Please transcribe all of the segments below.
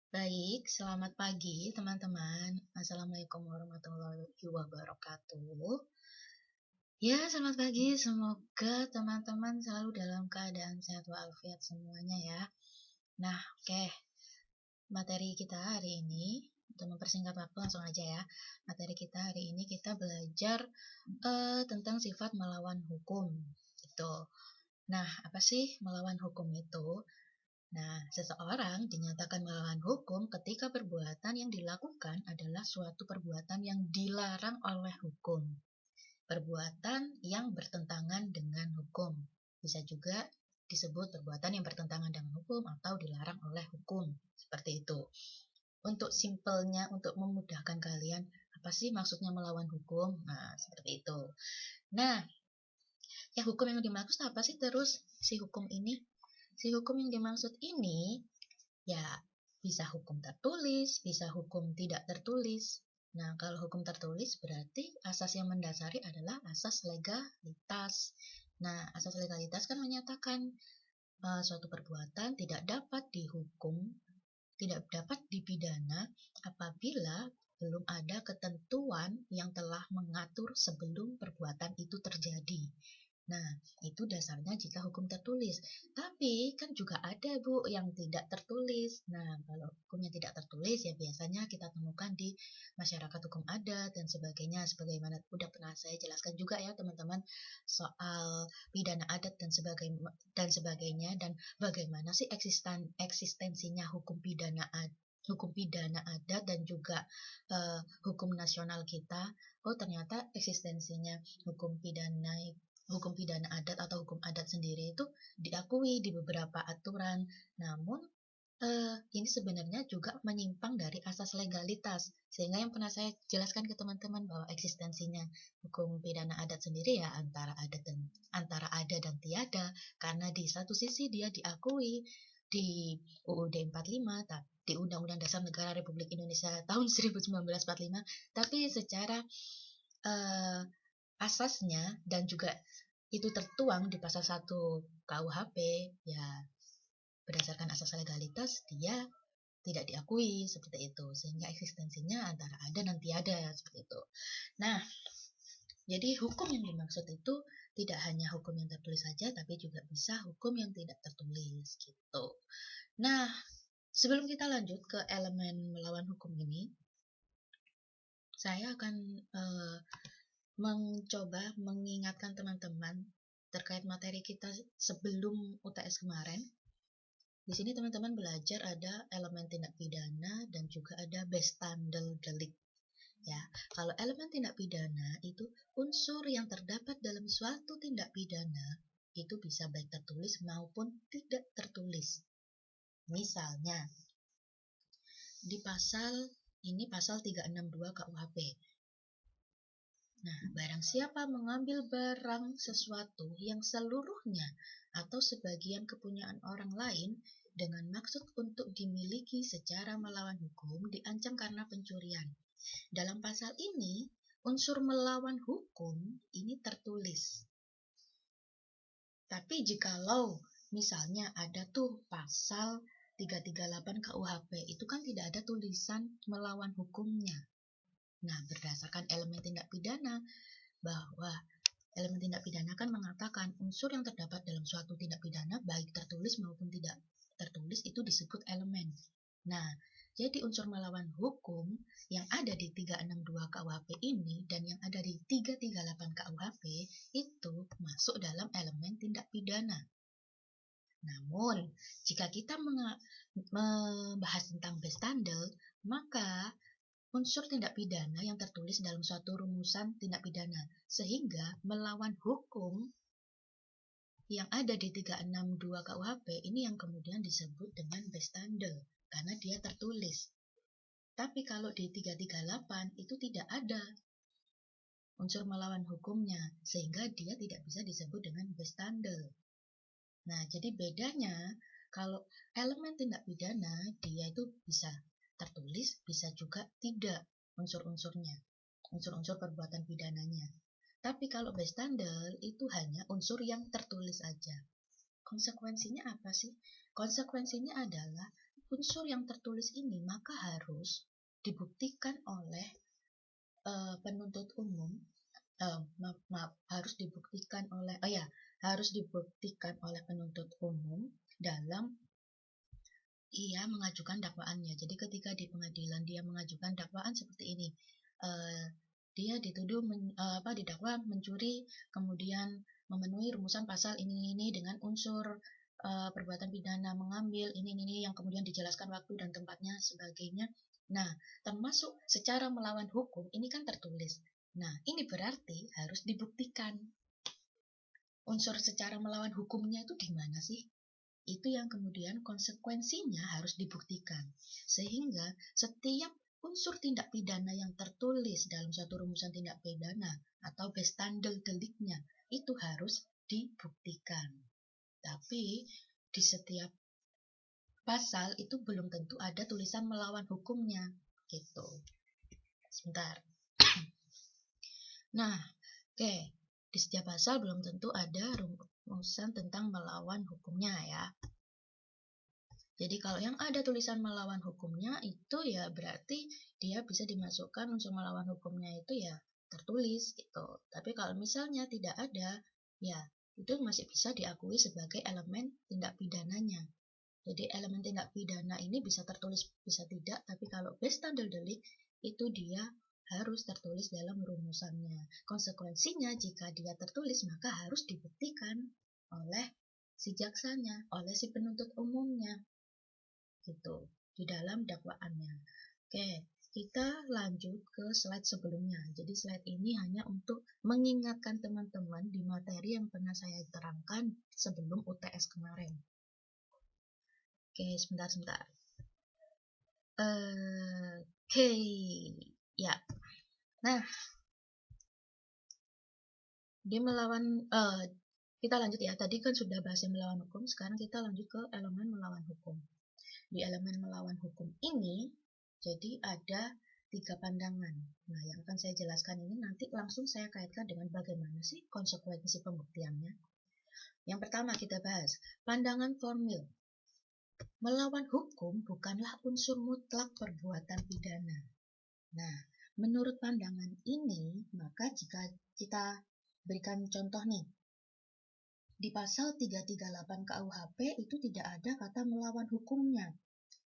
Baik, selamat pagi teman-teman. Assalamualaikum warahmatullahi wabarakatuh. Ya, selamat pagi. Semoga teman-teman selalu dalam keadaan sehat walafiat semuanya ya. Nah, oke. Materi kita hari ini, untuk mempersingkat waktu langsung aja ya. Materi kita hari ini kita belajar tentang sifat melawan hukum. Gitu. Nah, apa sih melawan hukum itu? Nah, seseorang dinyatakan melawan hukum ketika perbuatan yang dilakukan adalah suatu perbuatan yang dilarang oleh hukum. Perbuatan yang bertentangan dengan hukum. Bisa juga disebut perbuatan yang bertentangan dengan hukum atau dilarang oleh hukum. Seperti itu. Untuk simpelnya, untuk memudahkan kalian, apa sih maksudnya melawan hukum? Nah, seperti itu. Nah, ya hukum yang dimaksud apa sih terus si hukum ini? Si hukum yang dimaksud ini ya, bisa hukum tertulis, bisa hukum tidak tertulis. Nah, kalau hukum tertulis berarti asas yang mendasari adalah asas legalitas. Nah, asas legalitas kan menyatakan suatu perbuatan tidak dapat dihukum, tidak dapat dipidana apabila belum ada ketentuan yang telah mengatur sebelum perbuatan itu terjadi. Nah, itu dasarnya jika hukum tertulis. Tapi kan juga ada, Bu, yang tidak tertulis. Nah, kalau hukumnya tidak tertulis ya biasanya kita temukan di masyarakat hukum adat dan sebagainya. Sebagaimana udah pernah saya jelaskan juga ya, teman-teman, soal pidana adat dan sebagainya dan bagaimana sih eksistensinya hukum pidana adat dan juga hukum nasional kita. Oh, ternyata eksistensinya hukum pidana adat atau hukum adat sendiri itu diakui di beberapa aturan. Namun ini sebenarnya juga menyimpang dari asas legalitas. Sehingga yang pernah saya jelaskan ke teman-teman bahwa eksistensinya hukum pidana adat sendiri ya antara ada dan tiada, karena di satu sisi dia diakui di UUD 45, di Undang-Undang Dasar Negara Republik Indonesia tahun 1945, tapi secara eh, asasnya dan juga itu tertuang di pasal 1 KUHP, ya berdasarkan asas legalitas dia tidak diakui seperti itu, sehingga eksistensinya antara ada dan tiada seperti itu. Nah, jadi hukum yang dimaksud itu tidak hanya hukum yang tertulis saja, tapi juga bisa hukum yang tidak tertulis gitu. Nah, sebelum kita lanjut ke elemen melawan hukum ini, saya akan mencoba mengingatkan teman-teman terkait materi kita sebelum UTS kemarin. Di sini teman-teman belajar ada elemen tindak pidana dan juga ada bestandel delik. Ya, kalau elemen tindak pidana itu unsur yang terdapat dalam suatu tindak pidana itu bisa baik tertulis maupun tidak tertulis. Misalnya, di pasal 362 KUHP. Nah, barang siapa mengambil barang sesuatu yang seluruhnya atau sebagian kepunyaan orang lain dengan maksud untuk dimiliki secara melawan hukum diancam karena pencurian. Dalam pasal ini, unsur melawan hukum ini tertulis. Tapi jikalau misalnya ada tuh pasal 338 KUHP, itu kan tidak ada tulisan melawan hukumnya. Nah, berdasarkan elemen tindak pidana, bahwa elemen tindak pidana kan mengatakan unsur yang terdapat dalam suatu tindak pidana baik tertulis maupun tidak tertulis itu disebut elemen. Nah, jadi unsur melawan hukum yang ada di 362 KUHP ini dan yang ada di 338 KUHP itu masuk dalam elemen tindak pidana. Namun, jika kita membahas tentang bestandel, maka unsur tindak pidana yang tertulis dalam suatu rumusan tindak pidana, sehingga melawan hukum yang ada di 362 KUHP ini yang kemudian disebut dengan bestandel karena dia tertulis. Tapi kalau di 338 itu tidak ada unsur melawan hukumnya, sehingga dia tidak bisa disebut dengan bestandel. Nah, jadi bedanya kalau elemen tindak pidana dia itu bisa tertulis, bisa juga tidak unsur-unsurnya, unsur-unsur perbuatan pidananya. Tapi kalau bestandel itu hanya unsur yang tertulis aja. Konsekuensinya apa sih? Konsekuensinya adalah unsur yang tertulis ini maka harus dibuktikan oleh penuntut umum. Harus dibuktikan oleh harus dibuktikan oleh penuntut umum dalam ia mengajukan dakwaannya. Jadi ketika di pengadilan dia mengajukan dakwaan seperti ini, dia dituduh didakwa mencuri, kemudian memenuhi rumusan pasal ini dengan unsur perbuatan pidana mengambil ini yang kemudian dijelaskan waktu dan tempatnya sebagainya. Nah, termasuk secara melawan hukum ini kan tertulis. Nah, ini berarti harus dibuktikan. Unsur secara melawan hukumnya itu di mana sih? Itu yang kemudian konsekuensinya harus dibuktikan. Sehingga setiap unsur tindak pidana yang tertulis dalam suatu rumusan tindak pidana atau bestandel deliknya itu harus dibuktikan. Tapi di setiap pasal itu belum tentu ada tulisan melawan hukumnya gitu. Sebentar. Nah, oke. Di setiap pasal belum tentu ada rumusan tentang melawan hukumnya ya. Jadi kalau yang ada tulisan melawan hukumnya itu ya berarti dia bisa dimasukkan unsur melawan hukumnya itu ya tertulis gitu. Tapi kalau misalnya tidak ada, ya itu masih bisa diakui sebagai elemen tindak pidananya. Jadi elemen tindak pidana ini bisa tertulis bisa tidak, tapi kalau bestandel delik itu dia harus tertulis dalam rumusannya. Konsekuensinya jika dia tertulis maka harus dibuktikan oleh si jaksanya, oleh si penuntut umumnya. Gitu di dalam dakwaannya. Oke, kita lanjut ke slide sebelumnya. Jadi slide ini hanya untuk mengingatkan teman-teman di materi yang pernah saya terangkan sebelum UTS kemarin. Oke, sebentar. Oke, ya. Nah, di melawan kita lanjut ya. Tadi kan sudah bahas melawan hukum, sekarang kita lanjut ke elemen melawan hukum. Di elemen melawan hukum ini, jadi ada 3 pandangan. Nah, yang akan saya jelaskan ini nanti langsung saya kaitkan dengan bagaimana sih konsekuensi pembuktiannya. Yang pertama kita bahas, pandangan formil. Melawan hukum bukanlah unsur mutlak perbuatan pidana. Nah, menurut pandangan ini, maka jika kita berikan contoh nih, di pasal 338 KUHP itu tidak ada kata melawan hukumnya.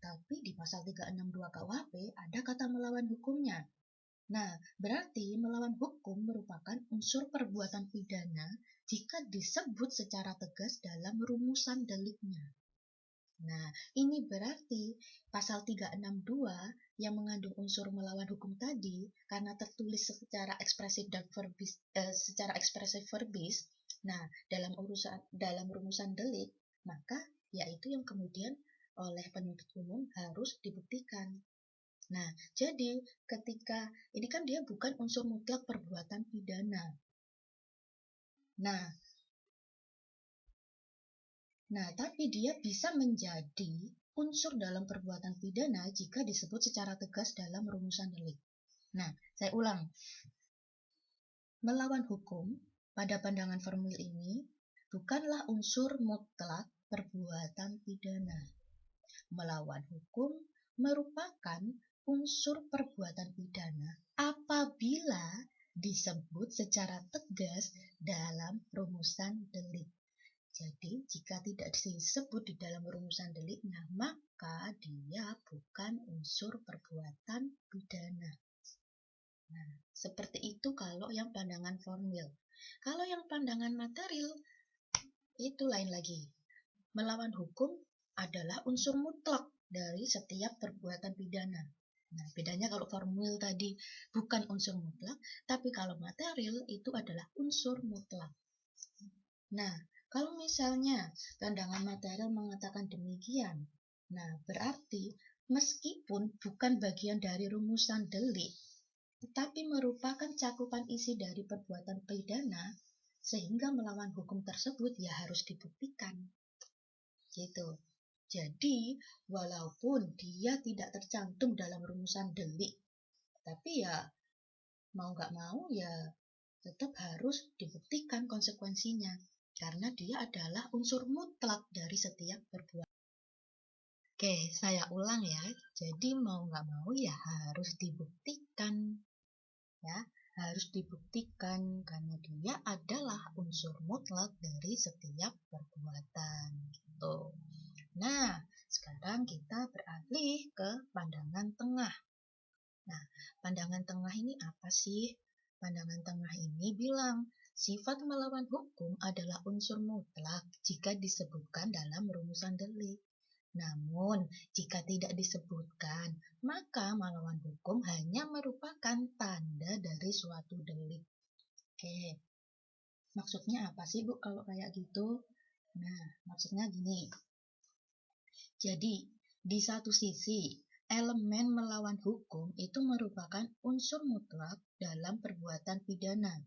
Tapi di pasal 362 KUHP ada kata melawan hukumnya. Nah, berarti melawan hukum merupakan unsur perbuatan pidana jika disebut secara tegas dalam rumusan deliknya. Nah, ini berarti pasal 362 yang mengandung unsur melawan hukum tadi karena tertulis secara ekspresif dan verbis. Nah, dalam rumusan delik, maka yaitu yang kemudian oleh penuntut umum harus dibuktikan. Nah, jadi ketika ini kan dia bukan unsur mutlak perbuatan pidana. Nah, tapi dia bisa menjadi unsur dalam perbuatan pidana jika disebut secara tegas dalam rumusan delik. Nah, saya ulang. Melawan hukum pada pandangan formil ini bukanlah unsur mutlak perbuatan pidana. Melawan hukum merupakan unsur perbuatan pidana apabila disebut secara tegas dalam rumusan delik. Jadi, jika tidak disebut di dalam rumusan deliknya, maka dia bukan unsur perbuatan pidana. Nah, seperti itu kalau yang pandangan formil. Kalau yang pandangan material, itu lain lagi. Melawan hukum adalah unsur mutlak dari setiap perbuatan pidana. Nah, bedanya kalau formil tadi bukan unsur mutlak, tapi kalau material itu adalah unsur mutlak. Nah, kalau misalnya pandangan material mengatakan demikian, nah berarti meskipun bukan bagian dari rumusan delik, tetapi merupakan cakupan isi dari perbuatan pidana, sehingga melawan hukum tersebut ya harus dibuktikan. Gitu. Jadi, walaupun dia tidak tercantum dalam rumusan delik, tapi ya mau nggak mau ya tetap harus dibuktikan konsekuensinya. Karena dia adalah unsur mutlak dari setiap perbuatan. Oke, saya ulang ya. Jadi mau nggak mau ya harus dibuktikan. Ya, harus dibuktikan karena dia adalah unsur mutlak dari setiap perbuatan. Gitu. Nah, sekarang kita beralih ke pandangan tengah. Nah, pandangan tengah ini apa sih? Pandangan tengah ini bilang, sifat melawan hukum adalah unsur mutlak jika disebutkan dalam rumusan delik. Namun, jika tidak disebutkan, maka melawan hukum hanya merupakan tanda dari suatu delik. Oke, maksudnya apa sih Bu kalau kayak gitu? Nah, maksudnya gini. Jadi, di satu sisi, elemen melawan hukum itu merupakan unsur mutlak dalam perbuatan pidana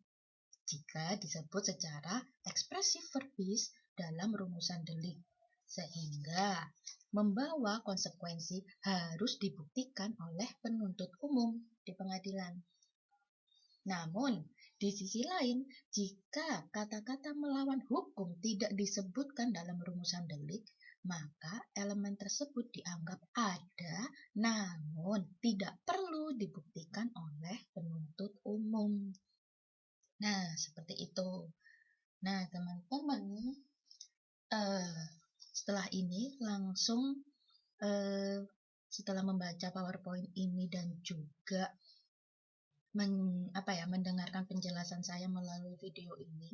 jika disebut secara ekspresif verbis dalam rumusan delik, sehingga membawa konsekuensi harus dibuktikan oleh penuntut umum di pengadilan. Namun, di sisi lain, jika kata-kata melawan hukum tidak disebutkan dalam rumusan delik, maka elemen tersebut dianggap ada, namun tidak perlu dibuktikan oleh penuntut umum. Nah, seperti itu. Nah, teman-teman, setelah ini langsung setelah membaca PowerPoint ini dan juga mendengarkan penjelasan saya melalui video ini,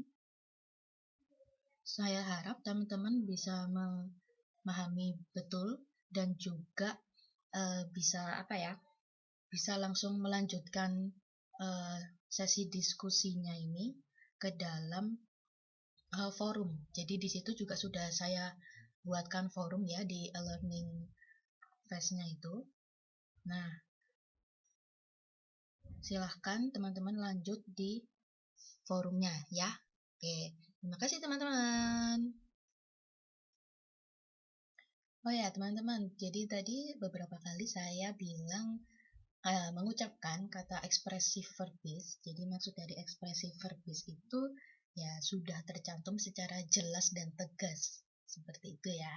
saya harap teman-teman bisa memahami betul dan juga bisa langsung melanjutkan sesi diskusinya ini ke dalam forum. Jadi di situ juga sudah saya buatkan forum ya di e-learning phase-nya itu. Nah, silahkan teman-teman lanjut di forumnya ya. Oke, terima kasih teman-teman. Oh ya teman-teman, jadi tadi beberapa kali saya bilang mengucapkan kata ekspresif verbis. Jadi maksud dari ekspresif verbis itu ya sudah tercantum secara jelas dan tegas. Seperti itu ya.